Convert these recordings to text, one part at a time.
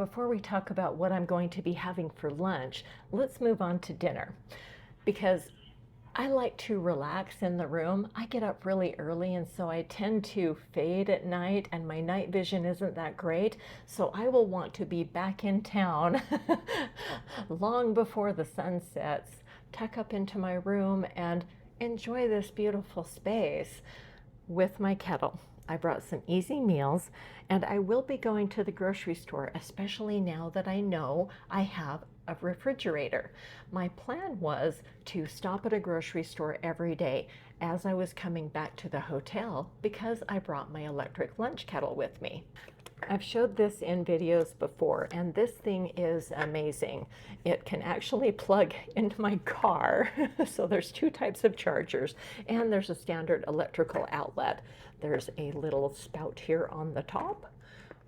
before we talk about what I'm going to be having for lunch, let's move on to dinner because I like to relax in the room. I get up really early and so I tend to fade at night and my night vision isn't that great. So I will want to be back in town long before the sun sets, tuck up into my room and enjoy this beautiful space with my kettle. I brought some easy meals and I will be going to the grocery store, especially now that I know I have a refrigerator. My plan was to stop at a grocery store every day as I was coming back to the hotel because I brought my electric lunch kettle with me. I've showed this in videos before and this thing is amazing. It can actually plug into my car. So there's two types of chargers and there's a standard electrical outlet. There's a little spout here on the top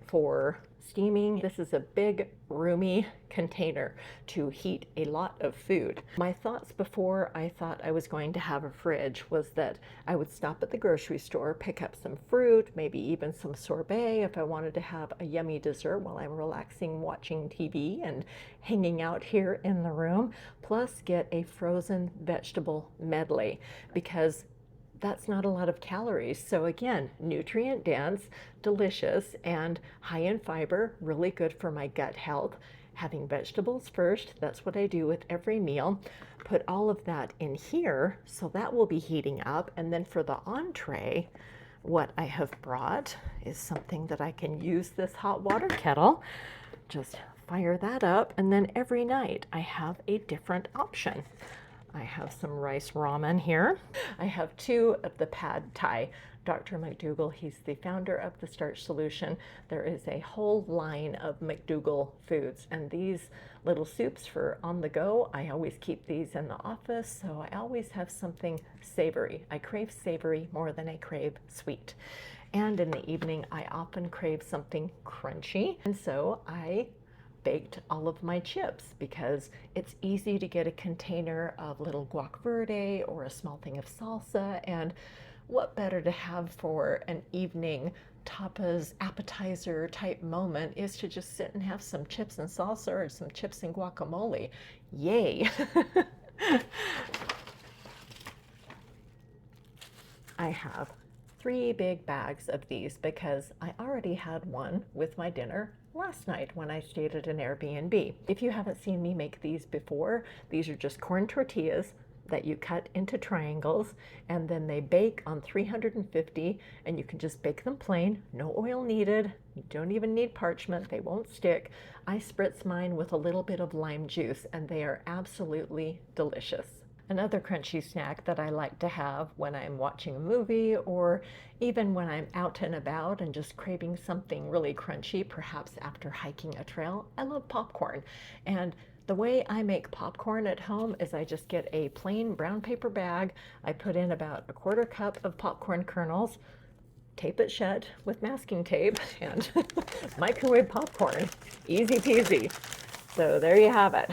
for steaming. This is a big roomy container to heat a lot of food. My thoughts before I thought I was going to have a fridge was that I would stop at the grocery store, pick up some fruit, maybe even some sorbet if I wanted to have a yummy dessert while I'm relaxing watching TV and hanging out here in the room, plus get a frozen vegetable medley because that's not a lot of calories. So again, nutrient dense, delicious, and high in fiber, really good for my gut health. Having vegetables first, that's what I do with every meal. Put all of that in here, so that will be heating up. And then for the entree, what I have brought is something that I can use this hot water kettle. Just fire that up, and then every night I have a different option. I have some rice ramen here. I have two of the pad thai. Dr. McDougall, he's the founder of the Starch Solution. There is a whole line of McDougall foods, and these little soups for on the go, I always keep these in the office, so I always have something savory. I crave savory more than I crave sweet. And in the evening, I often crave something crunchy, and so I baked all of my chips because it's easy to get a container of little guac verde or a small thing of salsa, and what better to have for an evening tapas appetizer type moment is to just sit and have some chips and salsa or some chips and guacamole. Yay. I have 3 big bags of these because I already had one with my dinner last night when I stayed at an Airbnb. If you haven't seen me make these before, these are just corn tortillas that you cut into triangles and then they bake on 350, and you can just bake them plain, no oil needed. You don't even need parchment, they won't stick. I spritz mine with a little bit of lime juice and they are absolutely delicious. Another crunchy snack that I like to have when I'm watching a movie or even when I'm out and about and just craving something really crunchy, perhaps after hiking a trail, I love popcorn. And the way I make popcorn at home is I just get a plain brown paper bag. I put in about 1/4 cup of popcorn kernels, tape it shut with masking tape, and microwave popcorn. Easy peasy. So there you have it.